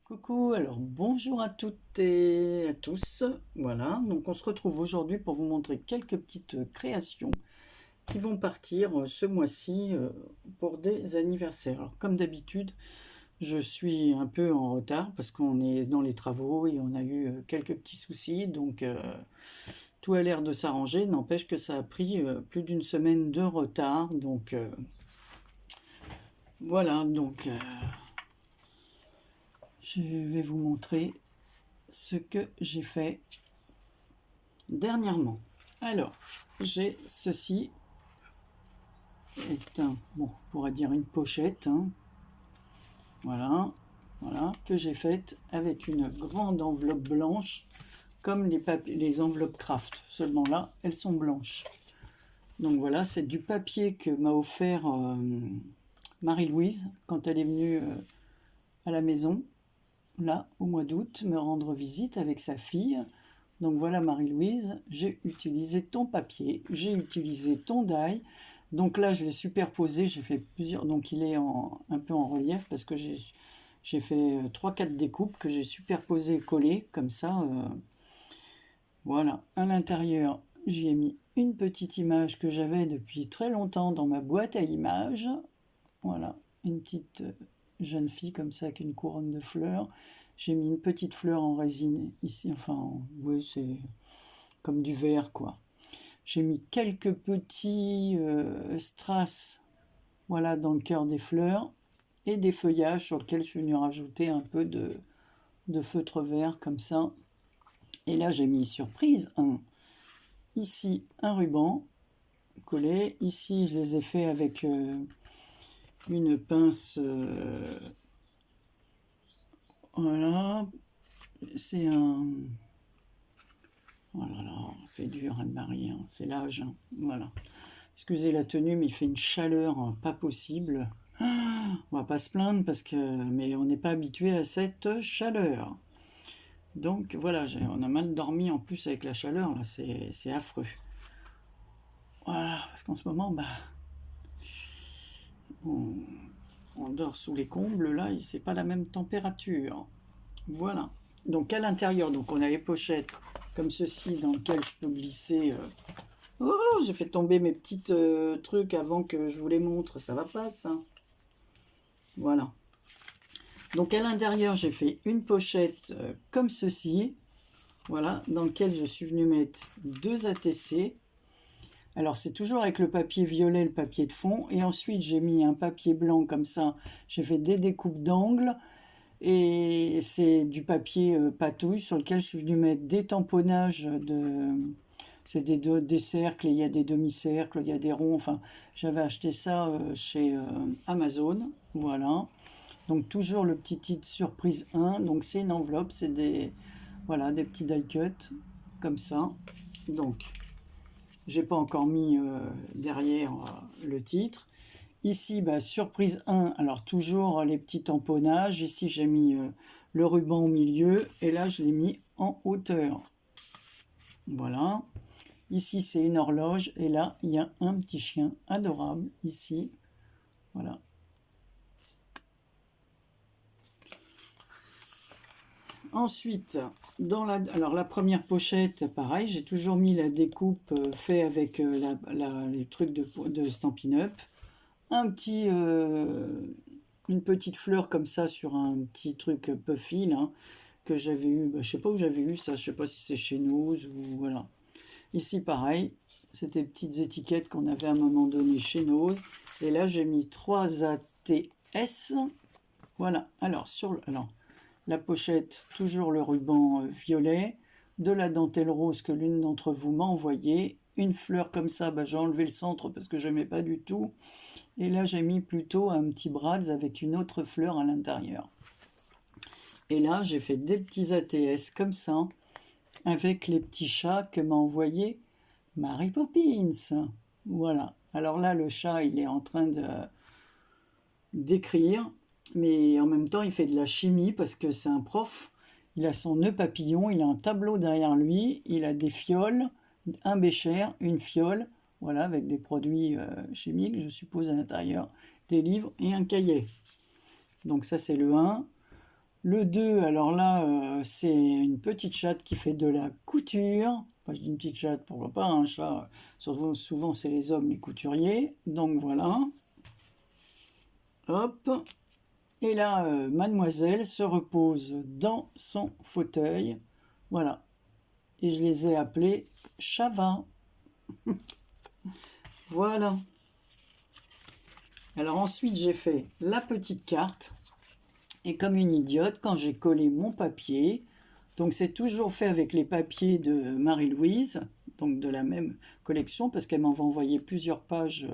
Coucou, alors bonjour à toutes et à tous. Voilà, donc on se retrouve aujourd'hui pour vous montrer quelques petites créations qui vont partir ce mois-ci pour des anniversaires. Alors comme d'habitude, je suis un peu en retard parce qu'on est dans les travaux et on a eu quelques petits soucis, donc tout a l'air de s'arranger. N'empêche que ça a pris plus d'une semaine de retard, donc voilà, donc je vais vous montrer ce que j'ai fait dernièrement. Alors, j'ai ceci est bon, on pourrait dire une pochette, hein. Voilà, voilà, que j'ai faite avec une grande enveloppe blanche, comme les enveloppes craft. Seulement là, elles sont blanches. Donc voilà, c'est du papier que m'a offert Marie-Louise quand elle est venue à la maison, là, au mois d'août, me rendre visite avec sa fille. Donc voilà Marie-Louise, j'ai utilisé ton papier, j'ai utilisé ton die. Donc là, je l'ai superposé, j'ai fait plusieurs. Donc il est un peu en relief parce que j'ai fait 3-4 découpes que j'ai superposées et collées comme ça. Voilà, à l'intérieur, j'y ai mis une petite image que j'avais depuis très longtemps dans ma boîte à images. Voilà, une petite jeune fille comme ça avec une couronne de fleurs. J'ai mis une petite fleur en résine ici, enfin, oui, c'est comme du verre, quoi. J'ai mis quelques petits strass, voilà, dans le cœur des fleurs et des feuillages sur lesquels je suis venu rajouter un peu de feutre vert comme ça. Et là, j'ai mis surprise ici un ruban collé. Ici, je les ai fait avec une pince. Voilà, c'est un. Oh là là, c'est dur, Anne-Marie, hein, c'est l'âge, hein, voilà. Excusez la tenue, mais il fait une chaleur pas possible. On va pas se plaindre mais on n'est pas habitué à cette chaleur. Donc voilà, on a mal dormi en plus avec la chaleur, là, c'est affreux. Voilà, parce qu'en ce moment, on, on dort sous les combles, là, c'est pas la même température. Voilà. Donc à l'intérieur, donc on a les pochettes comme ceci dans lesquelles je peux glisser. Oh, j'ai fait tomber mes petites trucs avant que je vous les montre. Ça va pas, ça. Voilà. Donc à l'intérieur, j'ai fait une pochette comme ceci. Voilà, dans lequel je suis venu mettre deux ATC. Alors c'est toujours avec le papier violet, le papier de fond. Et ensuite, j'ai mis un papier blanc comme ça. J'ai fait des découpes d'angles. Et c'est du papier patouille sur lequel je suis venu mettre des tamponnages c'est des cercles, et il y a des demi-cercles, il y a des ronds. Enfin, j'avais acheté ça chez Amazon. Voilà. Donc toujours le petit titre surprise 1. Donc c'est une enveloppe, c'est voilà, des petits die cut comme ça. Donc j'ai pas encore mis derrière le titre. Ici, surprise 1, alors toujours les petits tamponnages. Ici, j'ai mis le ruban au milieu et là, je l'ai mis en hauteur. Voilà. Ici, c'est une horloge et là, il y a un petit chien adorable ici. Voilà. Ensuite, alors la première pochette, pareil, j'ai toujours mis la découpe fait avec les trucs de Stampin' Up. Une petite fleur comme ça sur un petit truc puffy là, que j'avais eu, je sais pas où j'avais eu ça, je sais pas si c'est chez nous ou voilà. Ici pareil, c'était des petites étiquettes qu'on avait à un moment donné chez nous. Et là j'ai mis 3 ATS. Voilà, alors la pochette, toujours le ruban violet, de la dentelle rose que l'une d'entre vous m'a envoyé, une fleur comme ça, j'ai enlevé le centre parce que je n'aimais pas du tout. Et là, j'ai mis plutôt un petit bras avec une autre fleur à l'intérieur. Et là, j'ai fait des petits ATS comme ça, avec les petits chats que m'a envoyé Mary Poppins. Voilà. Alors là, le chat, il est en train d'écrire, mais en même temps, il fait de la chimie parce que c'est un prof. Il a son nœud papillon, il a un tableau derrière lui, il a des fioles, un bécher, une fiole, voilà, avec des produits chimiques, je suppose, à l'intérieur, des livres et un cahier. Donc ça, c'est le 1. Le 2, alors là, c'est une petite chatte qui fait de la couture. Enfin, je dis une petite chatte, pourquoi pas, un chat. Souvent, c'est les hommes, les couturiers. Donc voilà. Hop. Et là, mademoiselle se repose dans son fauteuil. Voilà. Et je les ai appelés Chava. Voilà. Alors ensuite, j'ai fait la petite carte. Et comme une idiote, quand j'ai collé mon papier, donc c'est toujours fait avec les papiers de Marie-Louise, donc de la même collection, parce qu'elle m'avait envoyé plusieurs pages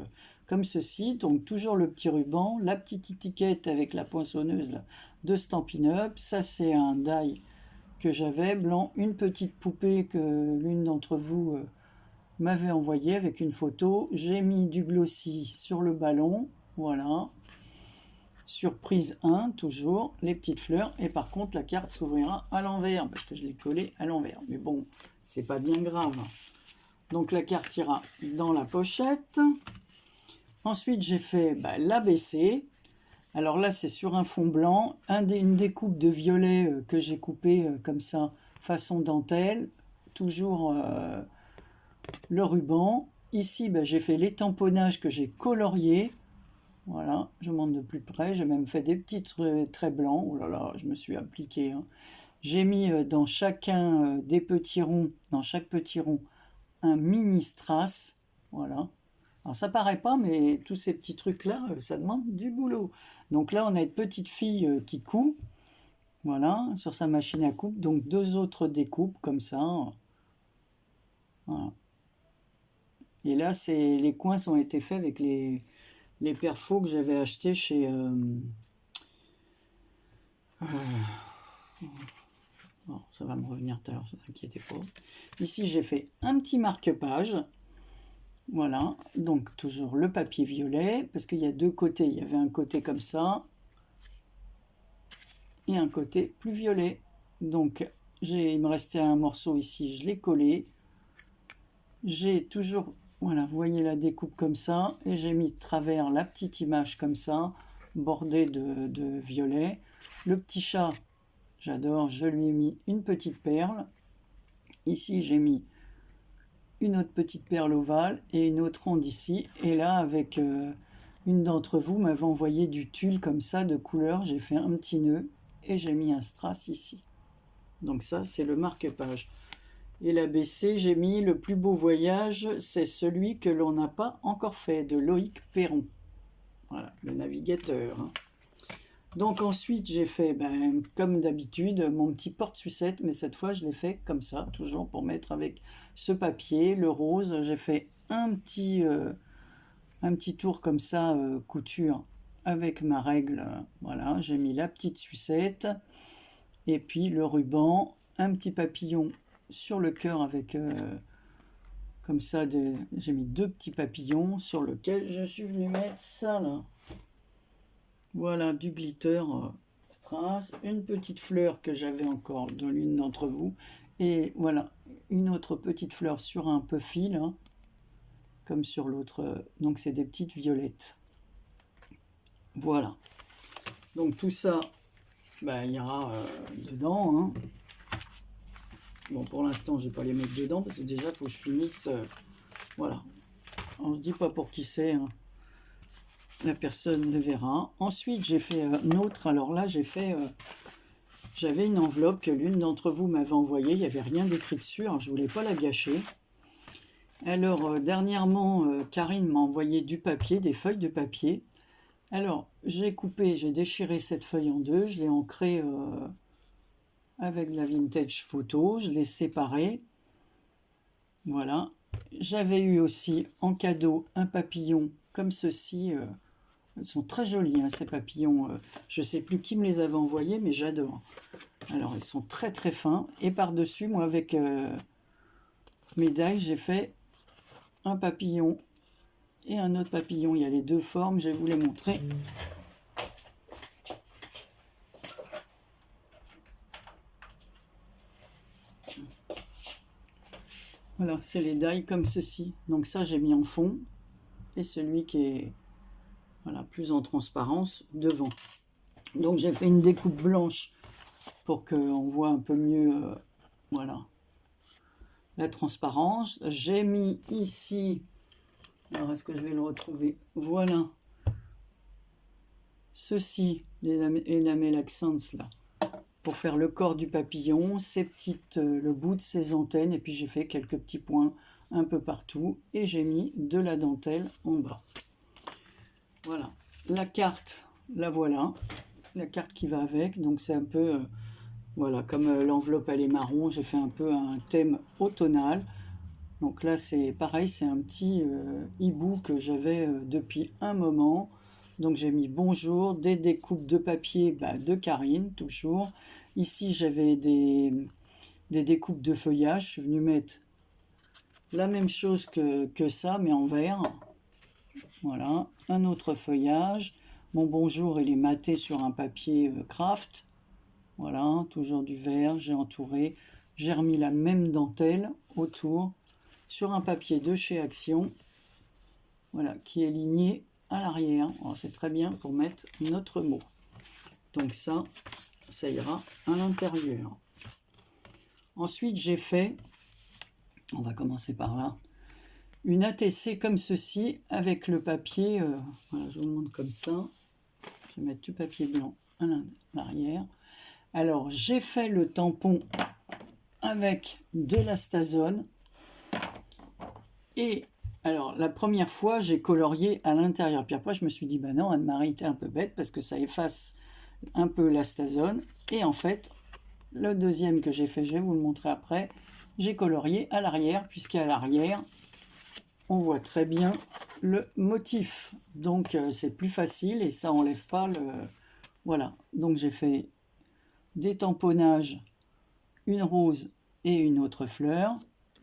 comme ceci. Donc toujours le petit ruban, la petite étiquette avec la poinçonneuse là, de Stampin' Up. Ça, c'est un die que j'avais, blanc. Une petite poupée que l'une d'entre vous m'avait envoyée avec une photo. J'ai mis du glossy sur le ballon, voilà. Surprise 1, toujours, les petites fleurs. Et par contre, la carte s'ouvrira à l'envers, parce que je l'ai collée à l'envers. Mais bon, c'est pas bien grave. Donc la carte ira dans la pochette. Ensuite, j'ai fait l'ABC. Alors là, c'est sur un fond blanc. Une découpe de violet que j'ai coupé comme ça, façon dentelle. Toujours le ruban. Ici, j'ai fait les tamponnages que j'ai coloriés. Voilà, je montre de plus près. J'ai même fait des petits traits blancs. Oh là là, je me suis appliqué. Hein. J'ai mis dans chacun des petits ronds, dans chaque petit rond, un mini strass. Voilà. Alors ça paraît pas, mais tous ces petits trucs-là, ça demande du boulot. Donc là, on a une petite fille qui coud. Voilà, sur sa machine à coupe. Donc 2 autres découpes comme ça. Voilà. Et là, les coins ont été faits avec les perfos que j'avais achetés chez... Bon, ça va me revenir tout à l'heure, ne vous inquiétez pas. Ici, j'ai fait un petit marque-page. Voilà, donc toujours le papier violet, parce qu'il y a 2 côtés. Il y avait un côté comme ça, et un côté plus violet. Donc, il me restait un morceau ici, je l'ai collé. J'ai toujours... Voilà, vous voyez la découpe comme ça, et j'ai mis de travers la petite image comme ça, bordée de violet. Le petit chat, j'adore, je lui ai mis une petite perle. Ici, j'ai mis une autre petite perle ovale et une autre ronde ici. Et là, avec une d'entre vous m'avait envoyé du tulle comme ça, de couleur. J'ai fait un petit nœud et j'ai mis un strass ici. Donc ça, c'est le marque-page. Et l'ABC, j'ai mis le plus beau voyage, c'est celui que l'on n'a pas encore fait, de Loïc Perron. Voilà, le navigateur. Hein. Donc ensuite, j'ai fait, comme d'habitude, mon petit porte-sucette, mais cette fois, je l'ai fait comme ça, toujours pour mettre avec ce papier, le rose. J'ai fait un petit tour comme ça, couture, avec ma règle. Voilà, j'ai mis la petite sucette, et puis le ruban, un petit papillon sur le cœur avec comme ça, j'ai mis 2 petits papillons sur lequel je suis venu mettre ça là. Voilà, du glitter strass, une petite fleur que j'avais encore dans l'une d'entre vous, et voilà, une autre petite fleur sur un peu fil, hein, comme sur l'autre, donc c'est des petites violettes. Voilà, donc tout ça, il y aura dedans, hein. Bon, pour l'instant, je ne vais pas les mettre dedans parce que déjà, il faut que je finisse. Voilà. Alors, je ne dis pas pour qui c'est. Hein. La personne le verra. Ensuite, j'ai fait un autre. Alors là, j'avais une enveloppe que l'une d'entre vous m'avait envoyée. Il n'y avait rien d'écrit dessus. Alors, je ne voulais pas la gâcher. Alors, dernièrement, Karine m'a envoyé du papier, des feuilles de papier. Alors, j'ai déchiré cette feuille en 2. Je l'ai ancrée... avec de la vintage photo, je l'ai séparé. Voilà. J'avais eu aussi en cadeau un papillon comme ceci. Ils sont très jolis, hein, ces papillons. Je ne sais plus qui me les avait envoyés, mais j'adore. Alors, ils sont très très fins. Et par-dessus, moi, avec mes die, j'ai fait un papillon et un autre papillon. Il y a les 2 formes, je vais vous les montrer. Voilà, c'est les die comme ceci. Donc ça, j'ai mis en fond. Et celui qui est plus en transparence devant. Donc j'ai fait une découpe blanche pour qu'on voit un peu mieux, voilà, la transparence. J'ai mis ici, alors est-ce que je vais le retrouver? Voilà, ceci, les enamel accents là, pour faire le corps du papillon, le bout de ses antennes, et puis j'ai fait quelques petits points un peu partout, et j'ai mis de la dentelle en bas. Voilà, la carte, la voilà, la carte qui va avec, donc c'est un peu, voilà, comme l'enveloppe elle est marron, j'ai fait un peu un thème automnal. Donc là c'est pareil, c'est un petit hibou que j'avais depuis un moment. Donc j'ai mis bonjour, des découpes de papier de Karine, toujours. Ici j'avais des découpes de feuillage, je suis venu mettre la même chose que ça, mais en vert. Voilà, un autre feuillage. Mon bonjour, il est maté sur un papier craft. Voilà, toujours du vert, j'ai entouré. J'ai remis la même dentelle autour sur un papier de chez Action. Voilà, qui est ligné à l'arrière. C'est très bien pour mettre notre mot. Donc ça ira à l'intérieur. Ensuite, j'ai fait, on va commencer par là, une ATC comme ceci avec le papier, voilà, je vous le montre comme ça. Je vais mettre du papier blanc à l'arrière. Alors, j'ai fait le tampon avec de la Stazone. Et alors, la première fois, j'ai colorié à l'intérieur. Puis après, je me suis dit, bah non, Anne-Marie, t'es un peu bête parce que ça efface un peu la Stazone. Et en fait, le deuxième que j'ai fait, je vais vous le montrer après, j'ai colorié à l'arrière, puisqu'à l'arrière, on voit très bien le motif. Donc, c'est plus facile et ça enlève pas le... Voilà, donc j'ai fait des tamponnages, une rose et une autre fleur.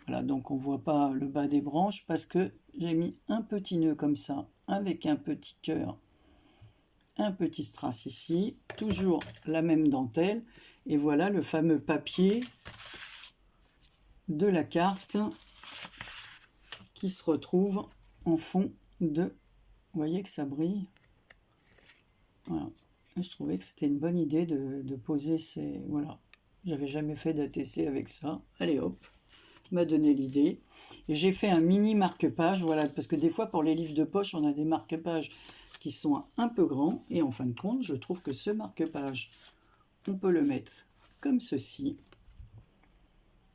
Voilà, donc on voit pas le bas des branches parce que j'ai mis un petit nœud comme ça, avec un petit cœur, un petit strass ici, toujours la même dentelle. Et voilà le fameux papier de la carte qui se retrouve en fond de... Vous voyez que ça brille. Voilà. Et je trouvais que c'était une bonne idée de poser ces... Voilà. J'avais jamais fait d'ATC avec ça. Allez hop, m'a donné l'idée. Et j'ai fait un mini marque-page, voilà, parce que des fois pour les livres de poche, on a des marque-pages qui sont un peu grands. Et en fin de compte, je trouve que ce marque-page, on peut le mettre comme ceci.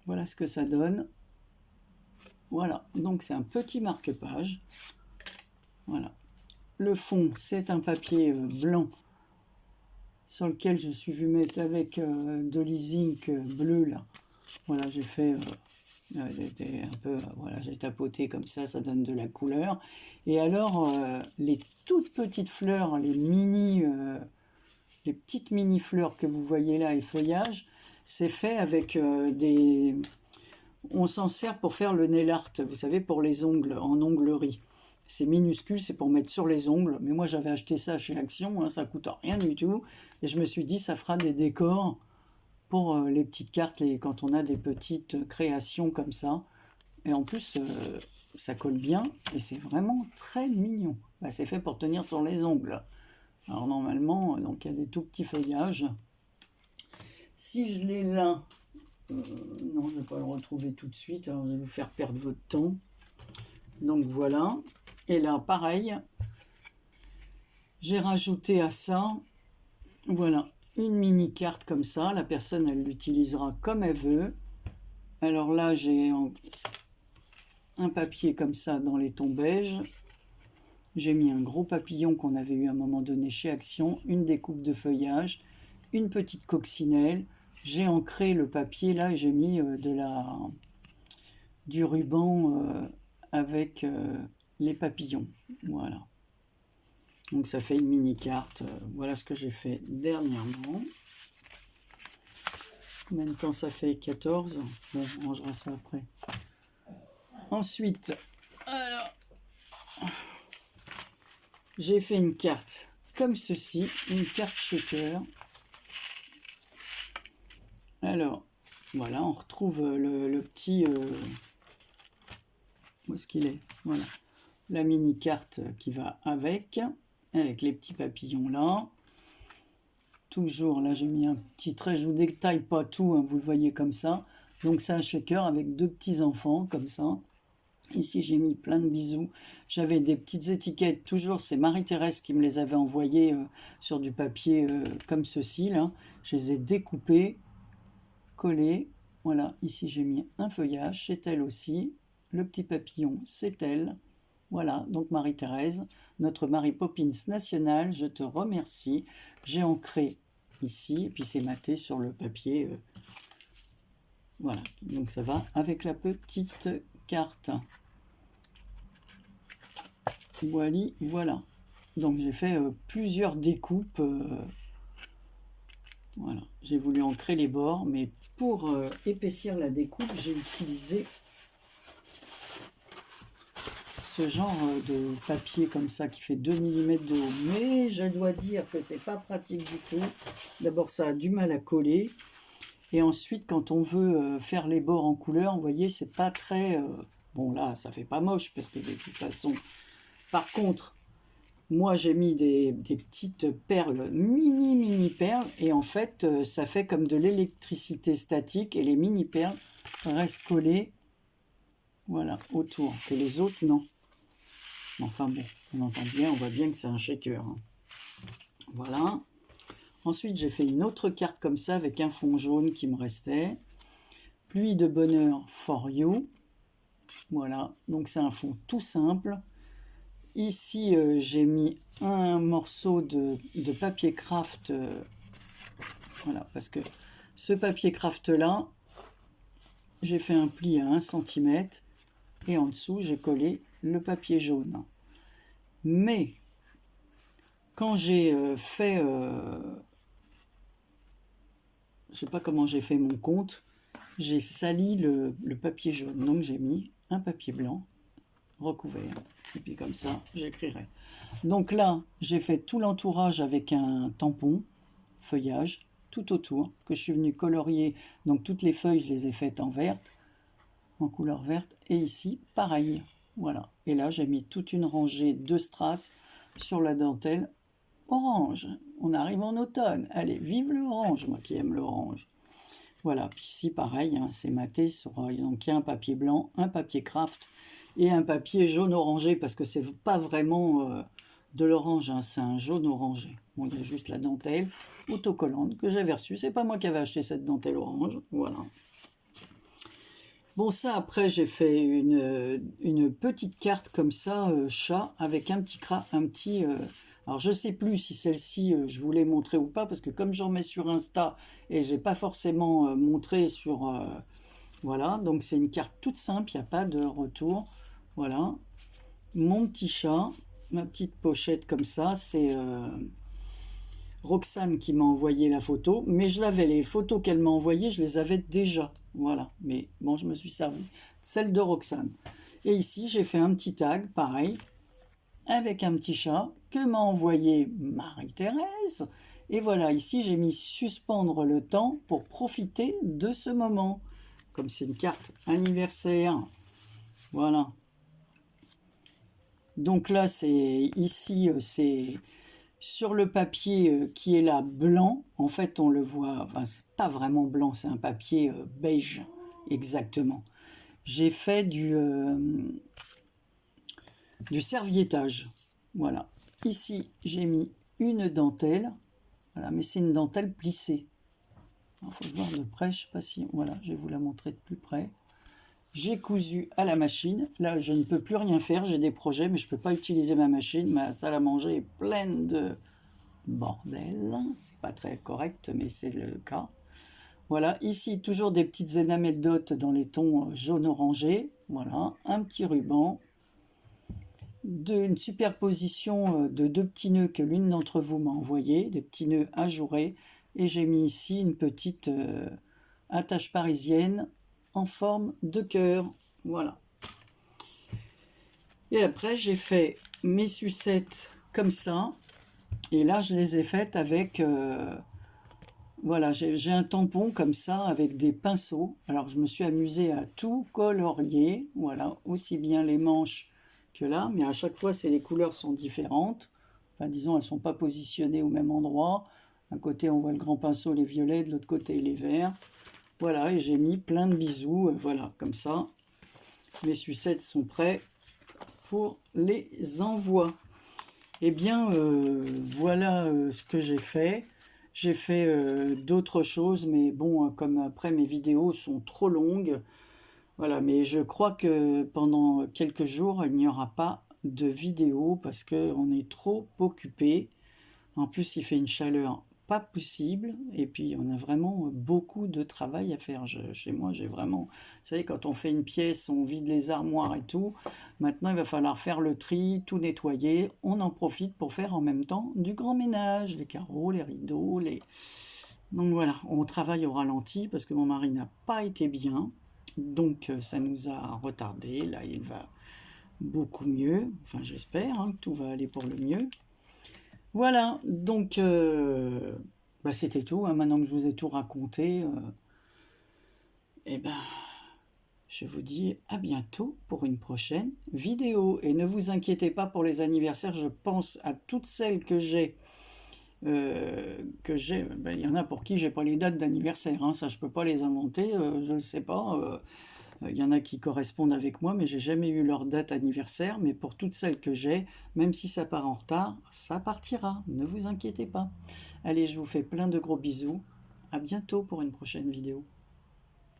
Voilà ce que ça donne. Voilà, donc c'est un petit marque-page. Voilà. Le fond, c'est un papier blanc sur lequel je suis venu mettre avec de l'e-zinc bleu là. Voilà, j'ai fait un peu, voilà, j'ai tapoté comme ça donne de la couleur. Et alors, les toutes petites fleurs, les petites mini fleurs que vous voyez là et feuillage, c'est fait avec des... On s'en sert pour faire le nail art, vous savez, pour les ongles, en onglerie. C'est minuscule, c'est pour mettre sur les ongles. Mais moi, j'avais acheté ça chez Action, hein, ça coûte rien du tout. Et je me suis dit, ça fera des décors pour les petites cartes, quand on a des petites créations comme ça. Et en plus, ça colle bien et c'est vraiment très mignon. C'est fait pour tenir sur les ongles. Alors normalement, donc il y a des tout petits feuillages. Si je l'ai là... non, je ne vais pas le retrouver tout de suite, alors je vais vous faire perdre votre temps. Donc voilà, et là pareil, j'ai rajouté à ça, voilà, une mini carte comme ça, la personne elle l'utilisera comme elle veut. Alors là j'ai un papier comme ça dans les tons beige, j'ai mis un gros papillon qu'on avait eu à un moment donné chez Action, une découpe de feuillage, une petite coccinelle. J'ai ancré le papier là et j'ai mis du ruban avec les papillons. Voilà. Donc ça fait une mini carte. Voilà ce que j'ai fait dernièrement. Combien de temps ça fait? 14. Bon, on rangera ça après. Ensuite, j'ai fait une carte comme ceci, une carte shaker. Alors, voilà, on retrouve le petit... où est-ce qu'il est? Voilà. La mini carte qui va avec les petits papillons là. toujours, là j'ai mis un petit trait, je vous détaille pas tout, hein, vous le voyez comme ça. Donc c'est un shaker avec 2 petits enfants, comme ça. Ici j'ai mis plein de bisous. J'avais des petites étiquettes, toujours c'est Marie-Thérèse qui me les avait envoyées sur du papier comme ceci, là. Je les ai découpées, collées. Voilà, ici j'ai mis un feuillage, c'est elle aussi. Le petit papillon, c'est elle. Voilà, donc Marie-Thérèse, notre Mary Poppins nationale, je te remercie. J'ai ancré ici, et puis c'est maté sur le papier. Voilà, donc ça va avec la petite carte. Voilà. Donc j'ai fait plusieurs découpes. Voilà, j'ai voulu ancrer les bords, mais pour épaissir la découpe, j'ai utilisé ce genre de papier comme ça qui fait 2 mm de haut. Mais je dois dire que c'est pas pratique du tout. D'abord, ça a du mal à coller. Et ensuite, quand on veut faire les bords en couleur, vous voyez, c'est pas très... Bon, là, ça fait pas moche, parce que de toute façon... Par contre, moi, j'ai mis des petites perles, mini perles, et en fait, ça fait comme de l'électricité statique, et les mini perles restent collées, voilà, autour, que les autres, non. Enfin bon, on entend bien, on voit bien que c'est un shaker. Hein. Voilà. Ensuite, j'ai fait une autre carte comme ça, avec un fond jaune qui me restait. Pluie de bonheur for you. Voilà, donc c'est un fond tout simple. Ici, j'ai mis un morceau de papier craft. Voilà, parce que ce papier craft là, j'ai fait un pli à 1 cm et en dessous, j'ai collé le papier jaune. Mais quand j'ai fait, je sais pas comment j'ai fait mon compte, j'ai sali le papier jaune. Donc j'ai mis un papier blanc recouvert. Et puis comme ça, j'écrirai. Donc là, j'ai fait tout l'entourage avec un tampon, feuillage, tout autour, que je suis venu colorier. Donc toutes les feuilles, je les ai faites en verte, en couleur verte. Et ici, pareil. Voilà. Et là, j'ai mis toute une rangée de strass sur la dentelle orange. On arrive en automne. Allez, vive l'orange, moi qui aime l'orange. Voilà, puis ici pareil, hein, c'est maté sur donc il y a un papier blanc, un papier craft et un papier jaune orangé parce que c'est pas vraiment de l'orange, hein, c'est un jaune orangé. Bon, il y a juste la dentelle autocollante que j'avais reçue. C'est pas moi qui avais acheté cette dentelle orange, voilà. Bon, ça après j'ai fait une petite carte comme ça, chat, avec un petit alors je sais plus si celle-ci je vous l'ai montrée ou pas, parce que comme j'en mets sur Insta et j'ai pas forcément montré sur... voilà, donc c'est une carte toute simple, il n'y a pas de retour. Voilà, mon petit chat, ma petite pochette comme ça, c'est... Roxane qui m'a envoyé la photo, mais je l'avais, les photos qu'elle m'a envoyées, je les avais déjà, voilà, mais bon, je me suis servi de celle de Roxane. Et ici, j'ai fait un petit tag, pareil, avec un petit chat que m'a envoyé Marie-Thérèse, et voilà, ici, j'ai mis suspendre le temps pour profiter de ce moment, comme c'est une carte anniversaire, voilà. Donc là, c'est ici, c'est... Sur le papier qui est là blanc, en fait on le voit, enfin c'est pas vraiment blanc, c'est un papier beige, exactement. J'ai fait du serviettage, voilà. Ici j'ai mis une dentelle, voilà, mais c'est une dentelle plissée. Il faut le voir de près, je sais pas si, voilà, je vais vous la montrer de plus près. J'ai cousu à la machine, là je ne peux plus rien faire, j'ai des projets mais je ne peux pas utiliser ma machine, ma salle à manger est pleine de bordel, c'est pas très correct mais c'est le cas. Voilà, ici toujours des petites énamelles dots dans les tons jaune orangé, voilà, un petit ruban, une superposition de 2 petits nœuds que l'une d'entre vous m'a envoyé, des petits nœuds ajourés, et j'ai mis ici une petite attache parisienne en forme de cœur, voilà. Et après j'ai fait mes sucettes comme ça, et là je les ai faites avec voilà, j'ai un tampon comme ça avec des pinceaux. Alors je me suis amusée à tout colorier, voilà, aussi bien les manches que là, mais à chaque fois les couleurs sont différentes, enfin disons elles sont pas positionnées au même endroit, D'un côté, on voit le grand pinceau, les violets, de l'autre côté, les verts. Voilà, et j'ai mis plein de bisous, voilà, comme ça. Mes sucettes sont prêts pour les envois. Eh bien, voilà ce que j'ai fait. J'ai fait d'autres choses, mais bon, comme après mes vidéos sont trop longues, voilà, mais je crois que pendant quelques jours, il n'y aura pas de vidéo parce qu'on est trop occupé. En plus, il fait une chaleur pas possible et puis on a vraiment beaucoup de travail à faire. Chez moi, j'ai vraiment... Vous savez, quand on fait une pièce, on vide les armoires et tout. Maintenant, il va falloir faire le tri, tout nettoyer. On en profite pour faire en même temps du grand ménage, les carreaux, les rideaux, les... Donc voilà, on travaille au ralenti parce que mon mari n'a pas été bien. Donc ça nous a retardé. Là, il va beaucoup mieux. Enfin, j'espère hein, que tout va aller pour le mieux. Voilà, donc c'était tout. Hein. Maintenant que je vous ai tout raconté, eh ben, je vous dis à bientôt pour une prochaine vidéo. Et ne vous inquiétez pas pour les anniversaires, je pense à toutes celles que j'ai. Il y en a pour qui j'ai pas les dates d'anniversaire, hein, ça je peux pas les inventer, je ne sais pas. Il y en a qui correspondent avec moi, mais j'ai jamais eu leur date anniversaire. Mais pour toutes celles que j'ai, même si ça part en retard, ça partira. Ne vous inquiétez pas. Allez, je vous fais plein de gros bisous. À bientôt pour une prochaine vidéo.